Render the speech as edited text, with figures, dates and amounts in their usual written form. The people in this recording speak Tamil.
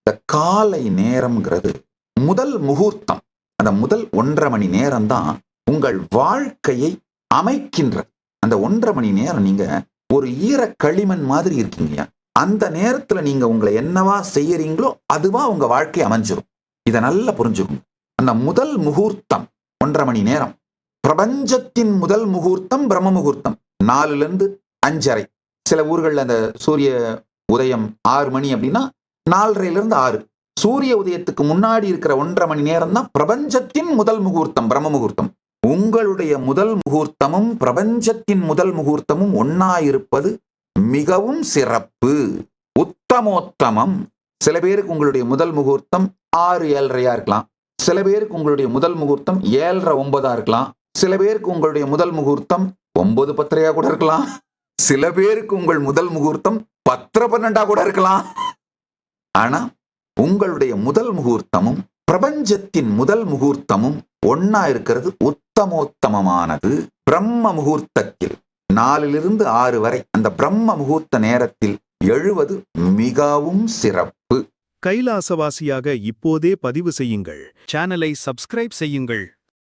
இந்த காலை நேரம்ங்கிறது முதல் முகூர்த்தம். அந்த முதல் 1.5 மணி நேரம் தான் உங்கள் வாழ்க்கையை அமைக்கின்றது. அந்த 1.5 மணி நேரம் நீங்க ஒரு ஈர களிமண் மாதிரி இருக்கீங்க. அந்த நேரத்துல நீங்க உங்களை என்னவா செய்யறீங்களோ அதுவா உங்க வாழ்க்கை அமைஞ்சிரும். இதை நல்லா புரிஞ்சுக்கணும். அந்த முதல் முகூர்த்தம் 1.5 மணி நேரம். பிரபஞ்சத்தின் முதல் முகூர்த்தம் பிரம்ம முகூர்த்தம் 4ல இருந்து 5:30. சில ஊர்கள்ல அந்த சூரிய உதயம் 6 மணி அப்படின்னா 4:30ல இருந்து 6. சூரிய உதயத்துக்கு முன்னாடி இருக்கிற 1.5 மணி நேரம் தான் பிரபஞ்சத்தின் முதல் முகூர்த்தம், பிரம்ம முகூர்த்தம். உங்களுடைய முதல் முகூர்த்தமும் பிரபஞ்சத்தின் முதல் முகூர்த்தமும் ஒன்னா இருப்பது மிகவும் சிறப்பு, உத்தமோத்தமம். சில பேருக்கு உங்களுடைய முதல் முகூர்த்தம் 6-7:30 இருக்கலாம். சில பேருக்கு உங்களுடைய முதல் முகூர்த்தம் 7:30-9 இருக்கலாம். சில பேருக்கு உங்களுடைய முதல் முகூர்த்தம் 9-10 கூட இருக்கலாம். சில பேருக்கு உங்கள் முதல் முகூர்த்தம் 10-12 கூட இருக்கலாம். ஆனா உங்களுடைய முதல் முகூர்த்தமும் பிரபஞ்சத்தின் முதல் முகூர்த்தமும் ஒன்னா இருக்கிறது உத்தமோத்தமமானது. பிரம்ம முகூர்த்தத்தில் 4லிருந்து 6 வரை அந்த பிரம்ம முகூர்த்த நேரத்தில் எழுவது மிகவும் சிறப்பு. கைலாசவாசியாக இப்போதே பதிவு செய்யுங்கள். சேனலை சப்ஸ்கிரைப் செய்யுங்கள்.